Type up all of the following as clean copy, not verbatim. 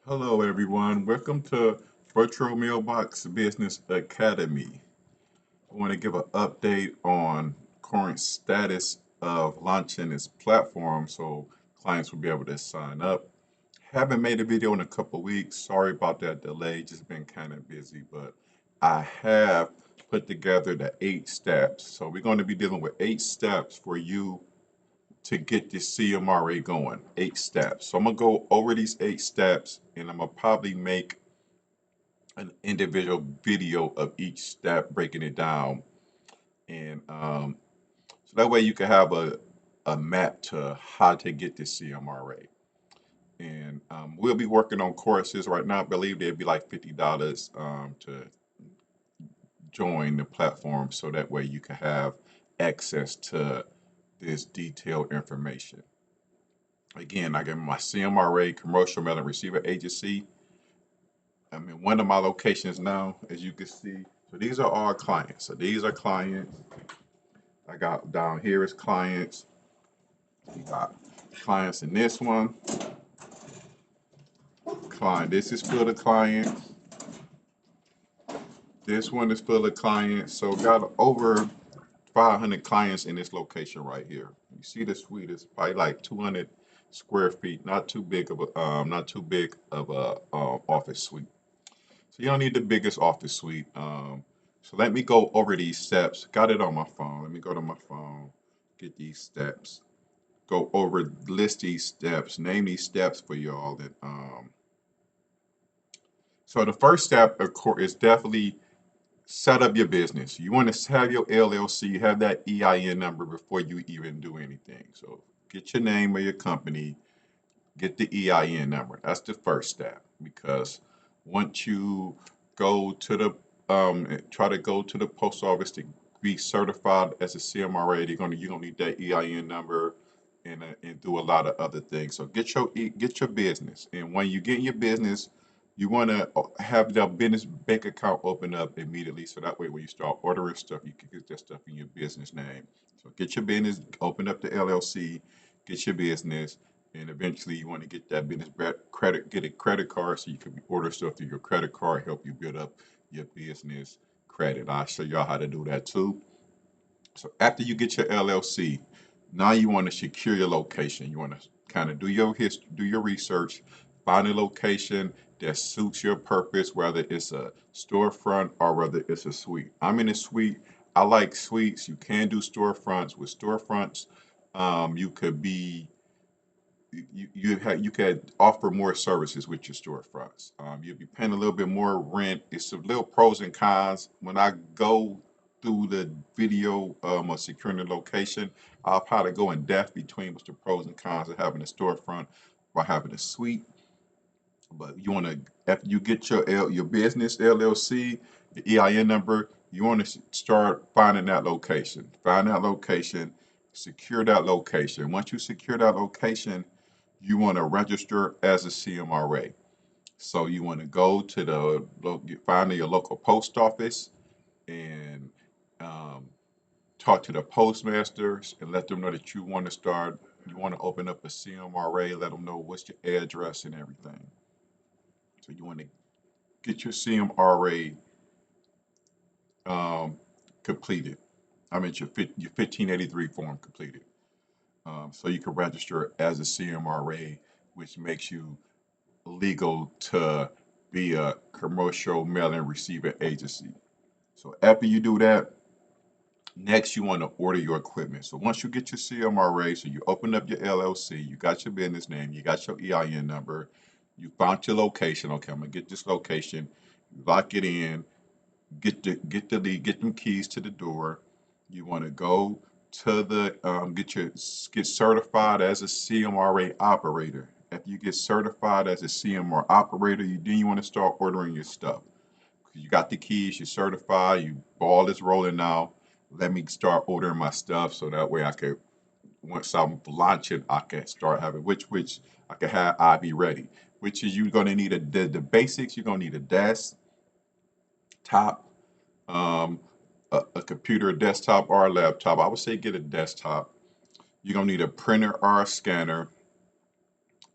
Hello, everyone. Welcome to Virtual Mailbox Business Academy. I want to give an update on current status of launching this platform so clients will be able to sign up. Haven't made a video in a couple weeks. Sorry about that delay. Just been kind of busy, but I have put together the 8 steps. So we're going to be dealing with 8 steps for you to get the CMRA going. 8 steps. So I'm gonna go over these 8 steps, and I'm gonna probably make an individual video of each step, breaking it down, and so that way you can have a map to how to get the CMRA. And we'll be working on courses right now. I believe they'd be like $50 to join the platform, so that way you can have access to this detailed information. Again, I get my CMRA, Commercial Mail and Receiver Agency. I'm in one of my locations now, as you can see. So these are all clients. So these are clients. I got down here is clients. We got clients in this one. Client, this is for the clients. This one is for the clients. So got over 500 clients in this location right here. You see the suite is probably like 200 square feet. Not too big of a office suite. So you don't need the biggest office suite. So let me go over these steps. Got it on my phone. Let me go to my phone, get these steps, go over, list these steps, name these steps for y'all. So the first step, of course, is definitely set up your business. You want to have your LLC, have that EIN number before you even do anything. So get your name of your company, get the EIN number. That's the first step, because once you go to the try to go to the post office to be certified as a CMRA, you're gonna need that EIN number and do a lot of other things. So get your business, and when you get your business, you want to have the business bank account open up immediately, so that way when you start ordering stuff, you can get that stuff in your business name. So get your business, open up the LLC, get your business, and eventually you want to get that business credit, get a credit card so you can order stuff through your credit card, help you build up your business credit. I'll show y'all how to do that too. So after you get your LLC, now you want to secure your location. You want to kind of do your history, do your research, find a location that suits your purpose, whether it's a storefront or whether it's a suite. I'm in a suite. I like suites. You can do storefronts. With storefronts, you could be you could offer more services with your storefronts. You'll be paying a little bit more rent. It's a little pros and cons. When I go through the video of securing the location, I'll probably go in depth between what's the pros and cons of having a storefront or having a suite. But you want to, after you get your business LLC, the EIN number, you want to start finding that location. Find that location, secure that location. Once you secure that location, you want to register as a CMRA. So you want to go to find your local post office and um, talk to the postmasters and let them know that you want to open up a CMRA, let them know what's your address and everything. So you want to get your CMRA um, completed. I mean, your 1583 form completed. So you can register as a CMRA, which makes you legal to be a commercial mail and receiver agency. So after you do that, next you want to order your equipment. So once you get your CMRA, so you open up your LLC, you got your business name, you got your EIN number, you found your location. Okay, I'm gonna get this location. You lock it in, get the lead, get them keys to the door. You want to go to the get certified as a CMRA operator. After you get certified as a CMRA operator, then you want to start ordering your stuff. You got the keys, you're certified, you ball is rolling now. Let me start ordering my stuff so that way I can, once I'm launching, I can start having which I can have I be ready. Which is you're gonna need the basics. You're gonna need a desk, top, um, a computer, a desktop, or a laptop. I would say get a desktop. You're gonna need a printer or a scanner.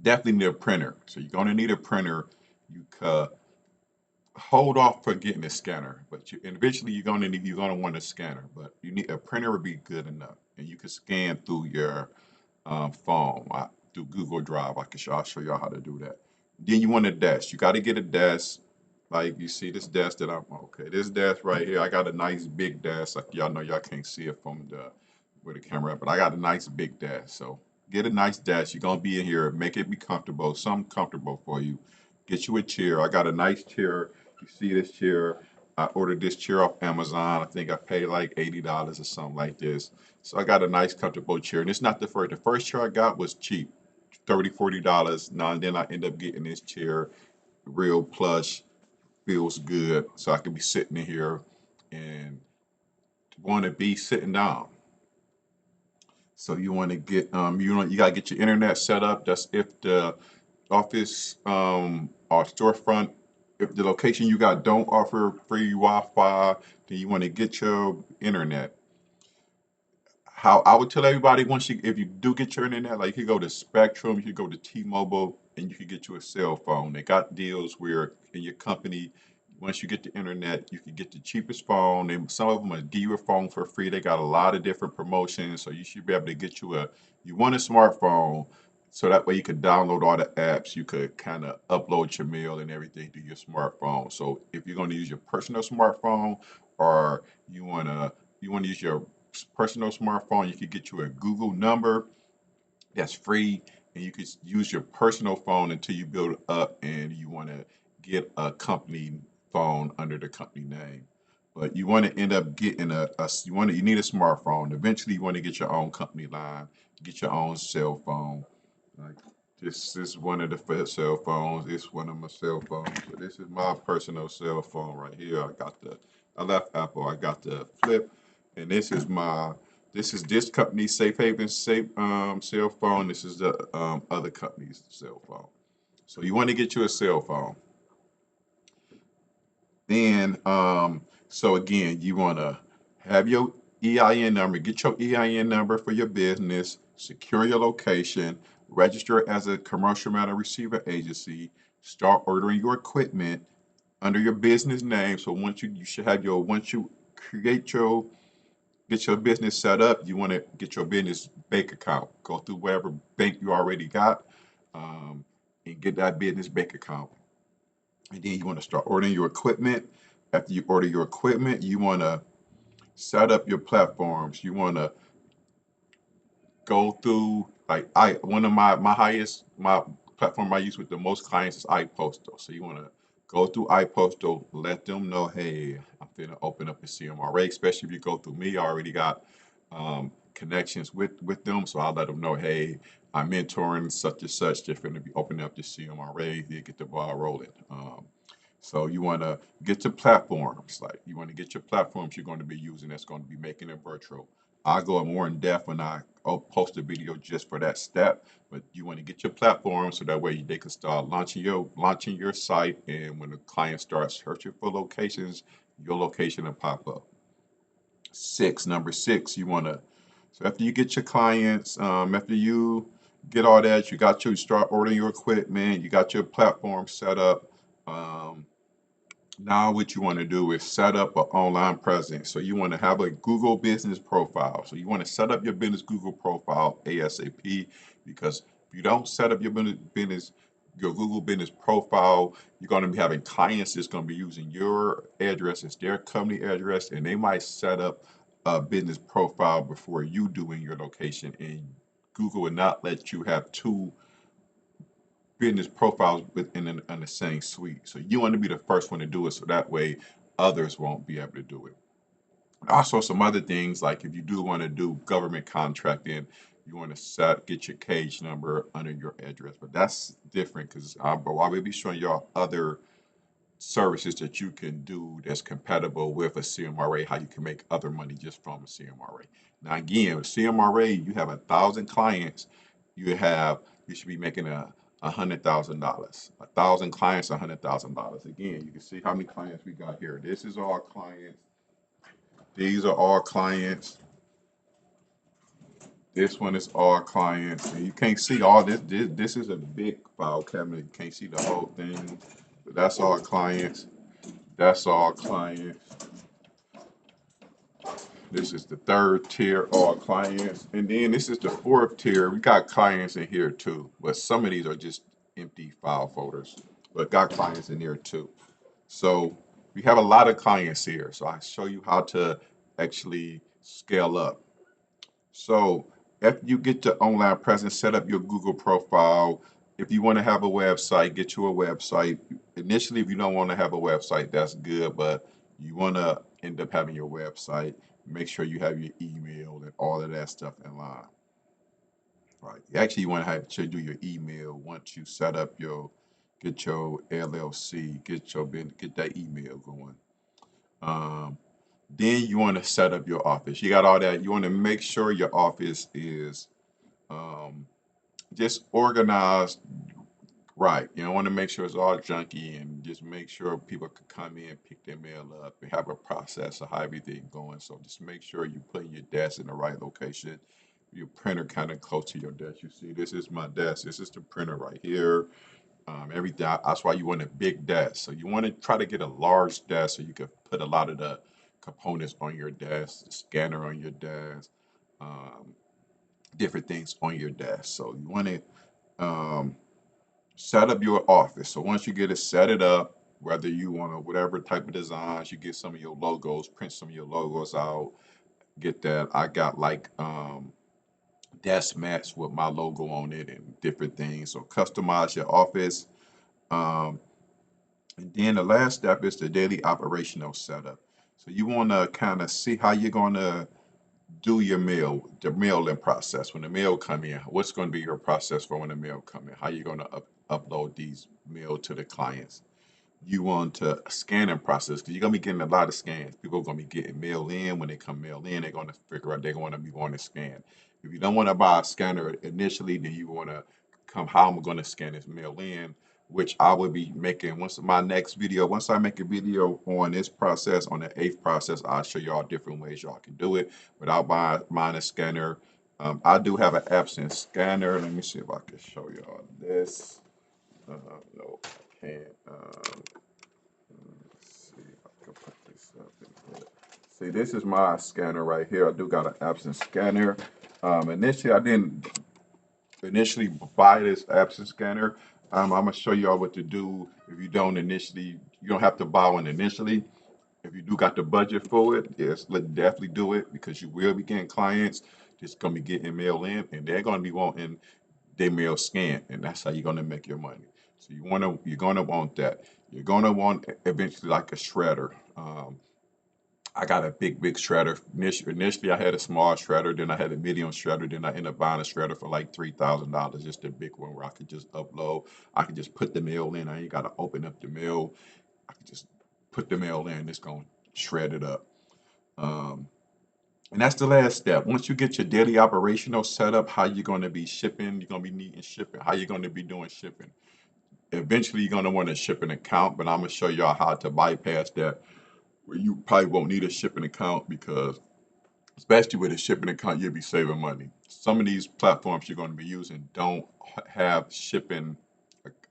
definitely need a printer. So you're going to need a printer. You could hold off for getting a scanner, but and eventually you're going to want a scanner. But you need a printer would be good enough, and you can scan through your phone through Google Drive. I'll show y'all how to do that. Then you want a desk. You got to get a desk. Like you see this desk that I'm okay. This desk right here, I got a nice big desk. Like y'all know, y'all can't see it from the with the camera, but I got a nice big desk. So get a nice desk. You're gonna be in here. Make it be comfortable. Something comfortable for you. Get you a chair. I got a nice chair. You see this chair? I ordered this chair off Amazon. I think I paid like $80 or something like this. So I got a nice comfortable chair. And it's not the first. The first chair I got was cheap, $30, $40. Now and then I end up getting this chair, real plush, feels good. So I can be sitting in here and want to be sitting down. So you want to get you gotta get your internet set up. That's if the office or storefront, if the location you got don't offer free Wi-Fi, then you want to get your internet. How I would tell everybody, once you if you do get your internet, like you could go to Spectrum, you could go to T-Mobile, and you could get you a cell phone. They got deals where in your company, once you get the internet, you can get the cheapest phone. And some of them will give you a phone for free. They got a lot of different promotions, so you should be able to get you a. You want a smartphone, so that way you could download all the apps. You could kind of upload your mail and everything to your smartphone. So if you're going to use your personal smartphone, or you want to use your personal smartphone, you could get you a Google number that's free, and you could use your personal phone until you build it up and you want to get a company phone under the company name. But you want to end up getting you need a smartphone. Eventually, you want to get your own company line, get your own cell phone. Like this is one of the cell phones. It's one of my cell phones. So this is my personal cell phone right here. I left Apple. I got the Flip, and this is this company's Safe Haven cell phone. This is the other company's cell phone. So you want to get you a cell phone. Then so again, you want to have your EIN number. Get your EIN number for your business. Secure your location. Register as a commercial matter receiver agency. Start ordering your equipment under your business name. So you should have your once you create your get your business set up, you want to get your business bank account. Go through whatever bank you already got, and get that business bank account. And then you want to start ordering your equipment. After you order your equipment, you want to set up your platforms. You want to go through like I one of my highest my platform I use with the most clients is iPostal. So you want to go through iPostal, let them know, hey, I'm gonna open up a CMRA. Especially if you go through me, I already got connections with them, so I'll let them know, hey, I'm mentoring such and such. They're going to be opening up the CMRA. They get the ball rolling. So you want to get your platforms. Like you want to get your platforms you're going to be using that's going to be making it virtual. I'll go more in depth when I post a video just for that step. But you want to get your platform so that way they can start launching your site, and when the client starts searching for locations, your location will pop up. Number six, you want to. So after you get your clients, after you get all that, you start ordering your equipment, you got your platform set up. Um, Now what you want to do is set up an online presence. So you want to have a Google business profile. So you want to set up your business Google profile ASAP, because if you don't set up your your Google business profile, you're going to be having clients that's going to be using your address as their company address, and they might set up a business profile before you do in your location, and Google would not let you have two business profiles in the same suite. So you want to be the first one to do it, so that way others won't be able to do it. Also, some other things like if you do want to do government contracting, you want to get your cage number under your address, but that's different because I will be showing y'all other services that you can do that's compatible with a CMRA, how you can make other money just from a CMRA. Now again, with CMRA, you have 1,000 clients, you should be making $100,000. 1,000 clients, $100,000. Again, you can see how many clients we got here. This is all clients. These are all clients. This one is all clients. And you can't see all this. This is a big file cabinet. You can't see the whole thing. But that's all clients. That's all clients. This is the third tier, all clients. And then this is the fourth tier. We got clients in here too. But some of these are just empty file folders. But got clients in there too. So we have a lot of clients here. So I show you how to actually scale up. So after you get your online presence, set up your Google profile. If you want to have a website, get you a website. Initially, if you don't want to have a website, that's good, but you want to end up having your website. Make sure you have your email and all of that stuff in line. Right. Actually, you want to have to do your email once you set up get your LLC, get that email going. Um, then you want to set up your office. You got all that. You want to make sure your office is um, just organized right. You don't want to make sure it's all junky and just make sure people can come in, pick their mail up, and have a process of how everything going. So just make sure you put your desk in the right location. Your printer kind of close to your desk. You see, this is my desk. This is the printer right here. Everything. That's why you want a big desk. So you want to try to get a large desk so you can put a lot of the components on your desk, the scanner on your desk, um, different things on your desk. So you want to set up your office. So once you get it set it up, whether you want to whatever type of designs, you get some of your logos, print some of your logos out, get that. I got like desk mats with my logo on it and different things. So customize your office. Um, And then the last step is the daily operational setup. So you want to kind of see how you're going to do your mail, the mailing process. When the mail come in, what's going to be your process for when the mail come in? How you going to upload these mail to the clients? You want to scanning process because you're gonna be getting a lot of scans. People are gonna be getting mail in. When they come mail in, they're gonna figure out they're gonna be wanting to scan. If you don't want to buy a scanner initially, then you want to come how I'm gonna scan this mail in, which I will be making once my next video. Once I make a video on this process, on the eighth process, I'll show y'all different ways y'all can do it without buying a scanner. I do have an absent scanner. Let me see if I can show y'all this. No, I can't. Let's see if I can put this up in here. See, this is my scanner right here. I do got an absent scanner. Initially, I didn't initially buy this absent scanner. I'm gonna show y'all what to do if you don't initially. You don't have to buy one initially. If you do got the budget for it, yes, let definitely do it because you will be getting clients just gonna be getting mail in, and they're gonna be wanting their mail scanned, and that's how you're gonna make your money. So you're gonna want that. You're gonna want eventually like a shredder. I got a big shredder. Initially, I had a small shredder, then I had a medium shredder, then I ended up buying a shredder for like $3,000, just a big one where I could just upload. I could just put the mail in. I ain't gotta open up the mail. I could just put the mail in. It's gonna shred it up. Um, and that's the last step. Once you get your daily operational set up, how you're gonna be shipping, you're gonna be needing shipping, how you're gonna be doing shipping. Eventually, you're gonna want a shipping account, but I'm gonna show y'all how to bypass that where you probably won't need a shipping account because especially with a shipping account, you'll be saving money. Some of these platforms you're going to be using don't have shipping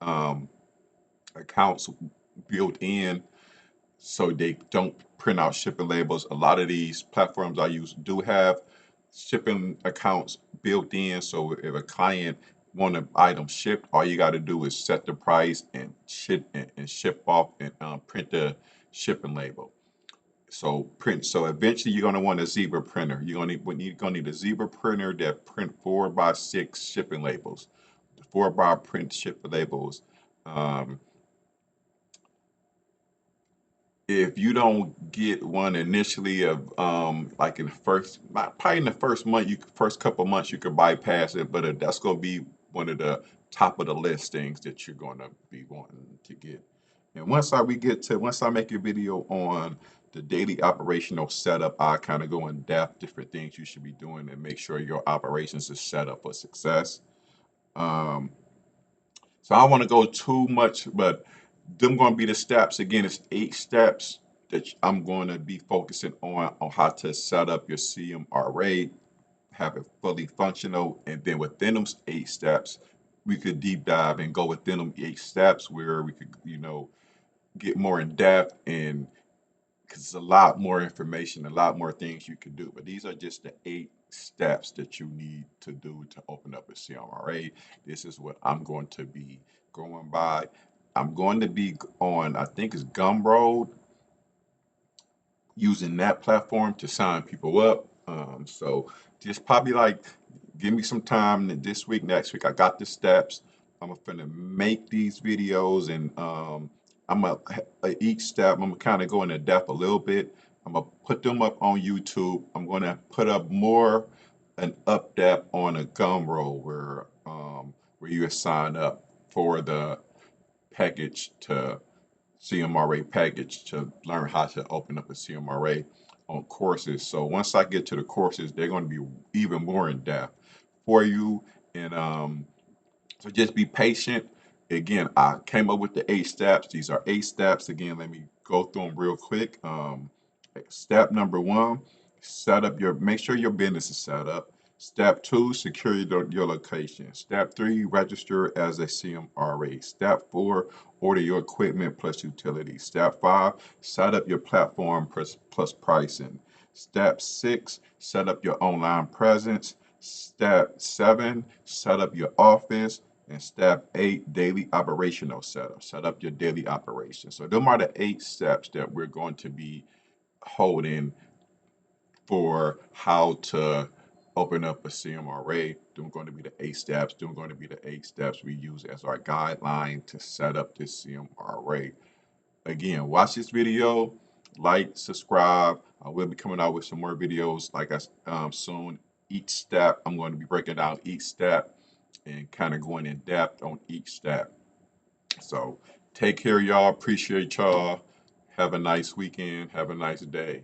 um, accounts built in, so they don't print out shipping labels. A lot of these platforms I use do have shipping accounts built in, so if a client want an item shipped, all you got to do is set the price and ship off and print the shipping label. So eventually you're gonna want a zebra printer. You're gonna need a zebra printer that print 4x6 shipping labels. The 4x print shipping labels. Um, if you don't get one initially of like in the first probably in the first month, first couple months you could bypass it, but that's gonna be one of the top of the list things that you're gonna be wanting to get. And once I make a video on the daily operational setup, I kind of go in depth different things you should be doing and make sure your operations is set up for success. Um, so I don't want to go too much, but them going to be the steps. Again, it's 8 steps that I'm going to be focusing on how to set up your CMRA have it fully functional. And then within those 8 steps, we could deep dive and go within them 8 steps where we could, get more in depth, and because it's a lot more information, a lot more things you could do. But these are just the 8 steps that you need to do to open up a CMRA. This is what I'm going to be going by. I'm going to be on, I think it's Gumroad, using that platform to sign people up. So just probably like give me some time this week, next week. I got the steps. I'm gonna make these videos, and I'm gonna each step. I'm gonna kind of go into depth a little bit. I'm gonna put them up on YouTube. I'm gonna put up more an up depth on a Gumroad where you sign up for the package to CMRA package to learn how to open up a CMRA on courses. So once I get to the courses, they're going to be even more in depth for you. And so just be patient. Again, I came up with the 8 steps. These are 8 steps. Again, let me go through them real quick. Step number 1, make sure your business is set up. Step 2, secure your location. Step 3, register as a CMRA. Step 4, order your equipment plus utilities. Step 5, set up your platform plus pricing. Step 6, set up your online presence. Step 7, set up your office. And step 8, daily operational setup. Set up your daily operations. So those are the 8 steps that we're going to be holding for how to open up a CMRA. They're going to be the 8 steps. They're going to be the 8 steps we use as our guideline to set up this CMRA. Again, watch this video, like, subscribe. I will be coming out with some more videos like soon. Each step, I'm going to be breaking down each step and kind of going in depth on each step. So take care, y'all. Appreciate y'all. Have a nice weekend. Have a nice day.